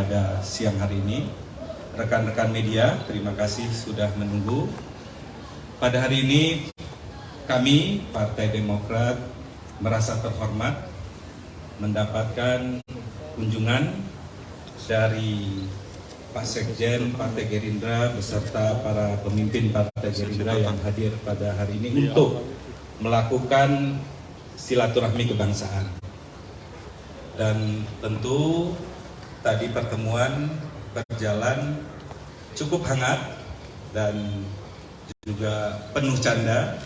pada siang hari ini. Rekan-rekan media, terima kasih sudah menunggu. Pada hari ini kami Partai Demokrat merasa terhormat mendapatkan kunjungan dari Pak Sekjen Partai Gerindra beserta para pemimpin Partai Gerindra yang hadir pada hari ini untuk melakukan silaturahmi kebangsaan. Dan tentu tadi pertemuan berjalan cukup hangat dan juga penuh canda,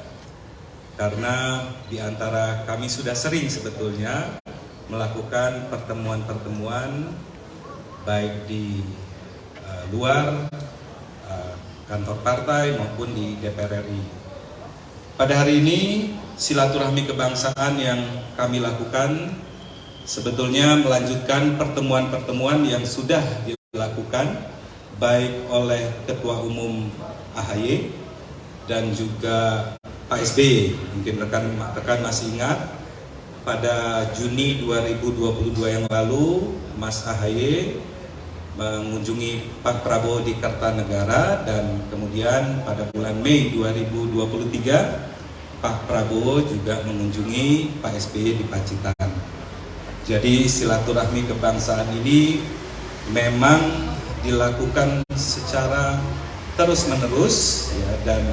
karena di antara kami sudah sering sebetulnya melakukan pertemuan-pertemuan baik di luar kantor partai maupun di DPR RI. Pada hari ini silaturahmi kebangsaan yang kami lakukan sebetulnya melanjutkan pertemuan-pertemuan yang sudah dilakukan baik oleh Ketua Umum AHY dan juga Pak SBY. Mungkin rekan-rekan masih ingat pada Juni 2022 yang lalu Mas AHY mengunjungi Pak Prabowo di Kertanegara, dan kemudian pada bulan Mei 2023 Pak Prabowo juga mengunjungi Pak SBY di Pacitan. Jadi silaturahmi kebangsaan ini memang dilakukan secara terus-menerus ya, dan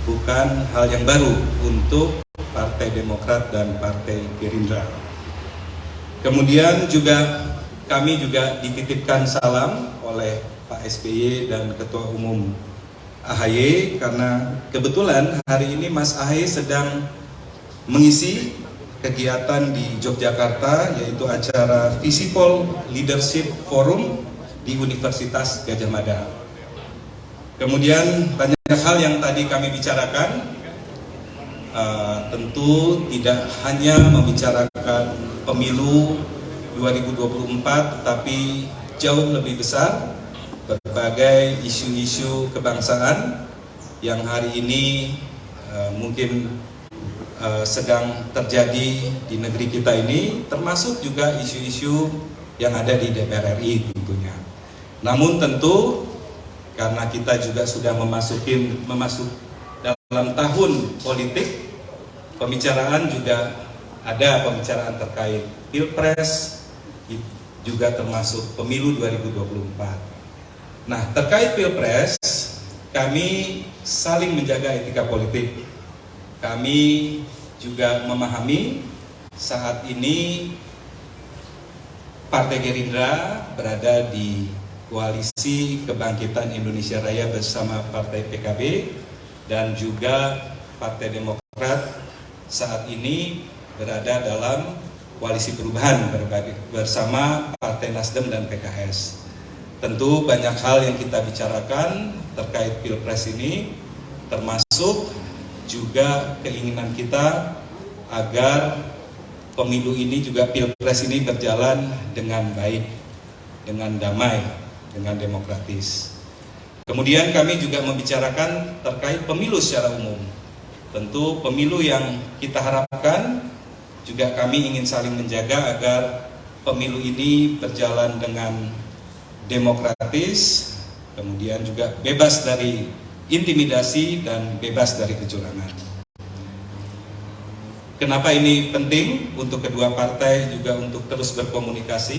bukan hal yang baru untuk Partai Demokrat dan Partai Gerindra. Kemudian juga kami juga dititipkan salam oleh Pak SBY dan Ketua Umum AHY, karena kebetulan hari ini Mas AHY sedang mengisi kegiatan di Yogyakarta, yaitu acara Visipol Leadership Forum di Universitas Gadjah Mada. Kemudian banyak hal yang tadi kami bicarakan, tentu tidak hanya membicarakan pemilu 2024, tetapi jauh lebih besar berbagai isu-isu kebangsaan yang hari ini mungkin sedang terjadi di negeri kita ini, termasuk juga isu-isu yang ada di DPR RI tentunya. Namun tentu karena kita juga sudah masuk dalam tahun politik, pembicaraan juga ada pembicaraan terkait Pilpres, juga termasuk pemilu 2024. Nah, terkait Pilpres, kami saling menjaga etika politik. Kami juga memahami saat ini Partai Gerindra berada di Koalisi Kebangkitan Indonesia Raya bersama Partai PKB, dan juga Partai Demokrat saat ini berada dalam Koalisi Perubahan bersama Partai Nasdem dan PKS. Tentu banyak hal yang kita bicarakan terkait Pilpres ini, termasuk juga keinginan kita agar pemilu ini juga Pilpres ini berjalan dengan baik, dengan damai, dengan demokratis. Kemudian kami juga membicarakan terkait pemilu secara umum. Tentu pemilu yang kita harapkan juga kami ingin saling menjaga agar pemilu ini berjalan dengan demokratis, kemudian juga bebas dari intimidasi dan bebas dari kecurangan. Kenapa ini penting untuk kedua partai juga untuk terus berkomunikasi,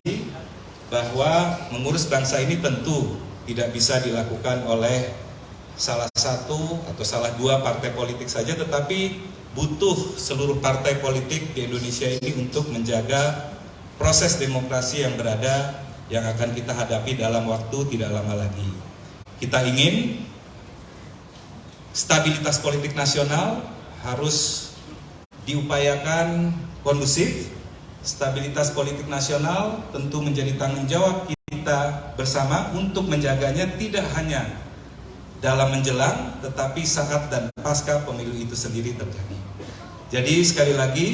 bahwa mengurus bangsa ini tentu tidak bisa dilakukan oleh salah satu atau salah dua partai politik saja, tetapi butuh seluruh partai politik di Indonesia ini untuk menjaga proses demokrasi yang akan kita hadapi dalam waktu tidak lama lagi. Kita ingin stabilitas politik nasional harus diupayakan kondusif. Stabilitas politik nasional tentu menjadi tanggung jawab kita bersama untuk menjaganya, tidak hanya dalam menjelang, tetapi saat dan pasca pemilu itu sendiri terjadi. Jadi sekali lagi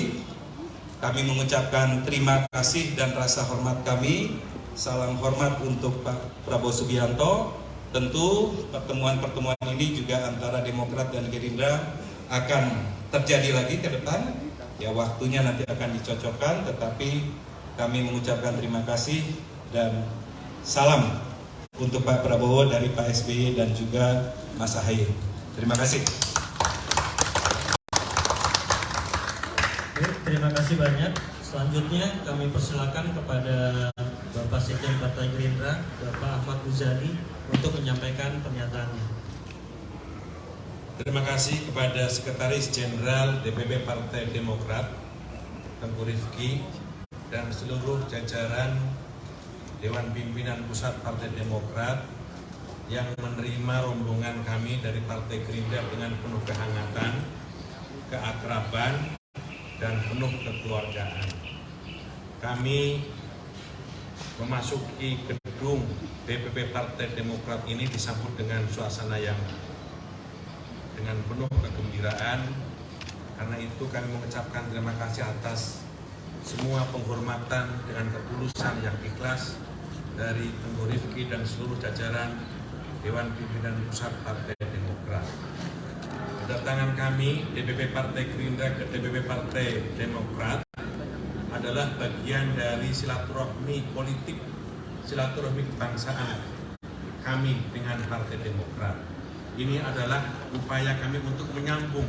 kami mengucapkan terima kasih dan rasa hormat kami. Salam hormat untuk Pak Prabowo Subianto. Tentu pertemuan-pertemuan ini juga antara Demokrat dan Gerindra akan terjadi lagi ke depan. Ya, waktunya nanti akan dicocokkan, tetapi kami mengucapkan terima kasih dan salam untuk Pak Prabowo dari Pak SBY dan juga Mas Ahaye. Terima kasih. Terima kasih banyak. Selanjutnya kami persilakan kepada Bapak Sekjen Partai Gerindra, Bapak Ahmad Muzani, untuk menyampaikan pernyataannya. Terima kasih kepada Sekretaris Jenderal DPP Partai Demokrat, Tengku Rifki, dan seluruh jajaran Dewan Pimpinan Pusat Partai Demokrat yang menerima rombongan kami dari Partai Gerindra dengan penuh kehangatan, keakraban, dan penuh kekeluargaan. Kami memasuki gedung DPP Partai Demokrat ini disambut dengan suasana yang dengan penuh kegembiraan. Karena itu kami mengucapkan terima kasih atas semua penghormatan dengan ketulusan yang ikhlas dari Tengku Rifki dan seluruh jajaran Dewan Pimpinan Pusat Partai Demokrat. Kedatangan kami DPP Partai Gerindra ke DPP Partai Demokrat adalah bagian dari silaturahmi politik, silaturahmi kebangsaan kami dengan Partai Demokrat. Ini adalah upaya kami untuk menyambung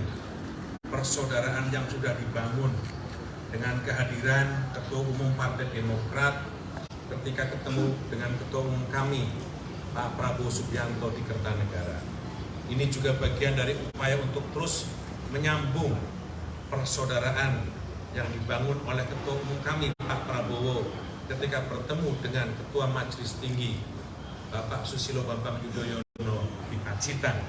persaudaraan yang sudah dibangun dengan kehadiran Ketua Umum Partai Demokrat ketika ketemu dengan Ketua Umum kami, Pak Prabowo Subianto di Kertanegara. Ini juga bagian dari upaya untuk terus menyambung persaudaraan yang dibangun oleh Ketua Umum kami, Pak Prabowo, ketika bertemu dengan Ketua Majelis Tinggi, Bapak Susilo Bambang Yudhoyono di Pacitan.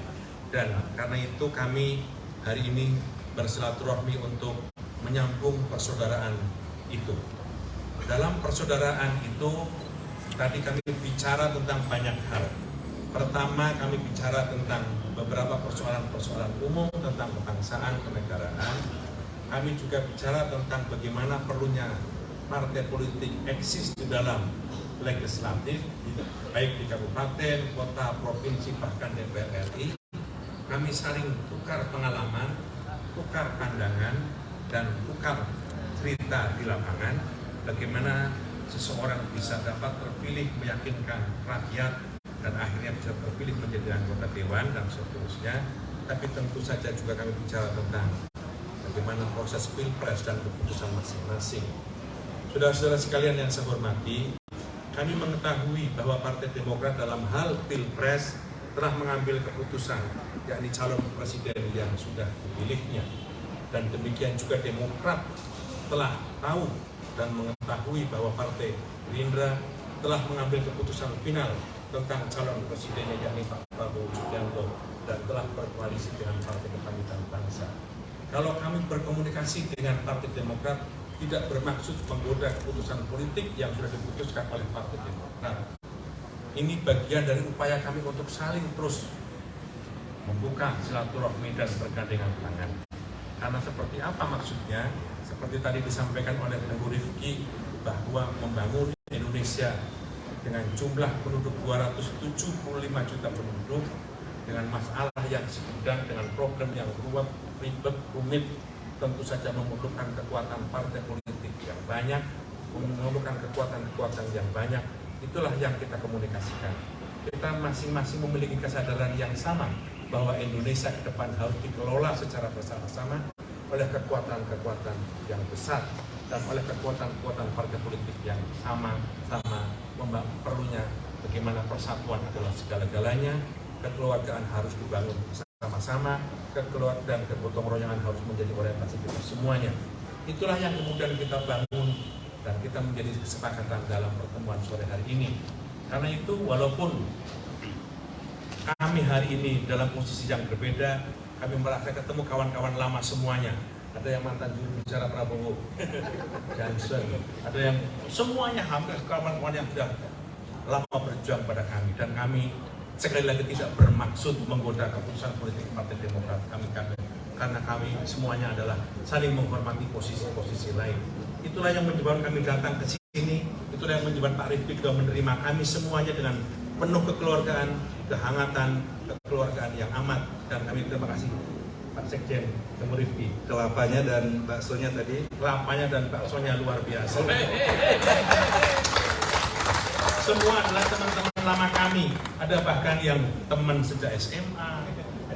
Dan karena itu kami hari ini bersilaturahmi untuk menyambung persaudaraan itu. Dalam persaudaraan itu tadi kami bicara tentang banyak hal. Pertama, kami bicara tentang beberapa persoalan-persoalan umum tentang kebangsaan, kenegaraan. Kami juga bicara tentang bagaimana perlunya partai politik eksis di dalam legislatif, baik di kabupaten, kota, provinsi, bahkan DPR RI. Kami saling tukar pengalaman, tukar pandangan, dan tukar cerita di lapangan, bagaimana seseorang bisa dapat terpilih meyakinkan rakyat dan akhirnya bisa terpilih menjadi anggota dewan dan seterusnya. Tapi tentu saja juga kami bicara tentang bagaimana proses pilpres dan keputusan masing-masing. Saudara-saudara sekalian yang saya hormati, kami mengetahui bahwa Partai Demokrat dalam hal pilpres telah mengambil keputusan, yakni calon presiden yang sudah dipilihnya. Dan demikian juga Demokrat telah tahu dan mengetahui bahwa Partai Gerindra telah mengambil keputusan final tentang calon presidennya, yakni Pak Prabowo Subianto, dan telah berkoalisi dengan Partai Kebangkitan Bangsa. Kalau kami berkomunikasi dengan Partai Demokrat, tidak bermaksud menggoda keputusan politik yang sudah diputuskan oleh Partai Demokrat. Ini bagian dari upaya kami untuk saling terus membuka silaturahmi dan bergandengan tangan. Karena seperti apa maksudnya? Seperti tadi disampaikan oleh Tengku Rifki, bahwa membangun Indonesia dengan jumlah penduduk 275 juta penduduk, dengan masalah yang segudang, dengan problem yang ruwet, ribet, rumit, tentu saja memerlukan kekuatan partai politik yang banyak, memerlukan kekuatan-kekuatan yang banyak. Itulah yang kita komunikasikan. Kita masing-masing memiliki kesadaran yang sama bahwa Indonesia ke depan harus dikelola secara bersama-sama oleh kekuatan-kekuatan yang besar dan oleh kekuatan-kekuatan partai politik yang sama-sama perlunya bagaimana persatuan adalah segala-galanya, kekeluargaan harus dibangun bersama-sama, kekeluargaan dan kegotong royongan harus menjadi orientasi kita semuanya. Itulah yang kemudian kita bangun dan kita menjadi kesepakatan dalam pertemuan sore hari ini. Karena itu walaupun kami hari ini dalam posisi yang berbeda, kami merasa ketemu kawan-kawan lama semuanya. Ada yang mantan juru bicara Prabowo, Johnson, ada yang semuanya hampir kawan-kawan yang sudah lama berjuang pada kami. Dan kami sekali lagi tidak bermaksud menggoda keputusan politik Partai Demokrat kami, karena kami semuanya adalah saling menghormati posisi-posisi lain. Itulah yang menyebabkan kami datang ke sini, itulah yang menyebabkan Pak Rifki juga menerima kami semuanya dengan penuh kekeluargaan, kehangatan, kekeluargaan yang amat. Dan kami terima kasih Pak Sekjen Tengku Rifki. Kelapanya dan baksonya tadi. Kelapanya dan baksonya luar biasa. semua adalah teman-teman lama kami. Ada bahkan yang teman sejak SMA,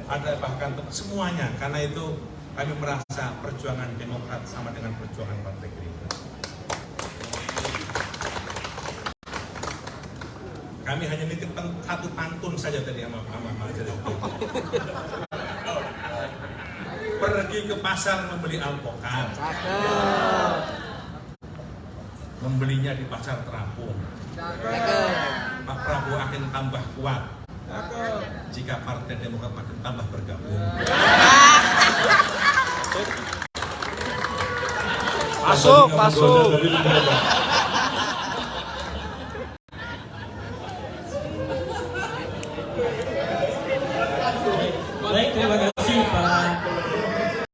ada bahkan semuanya. Karena itu kami merasa perjuangan Demokrat sama dengan perjuangan Partai Gerindra. Kami hanya nitip satu pantun saja tadi sama Pak Jadi. Pergi ke pasar membeli alpukat, membelinya di pasar terapung. Pak Prabowo akan tambah kuat jika Partai Demokrat makin tambah bergabung. Masuk.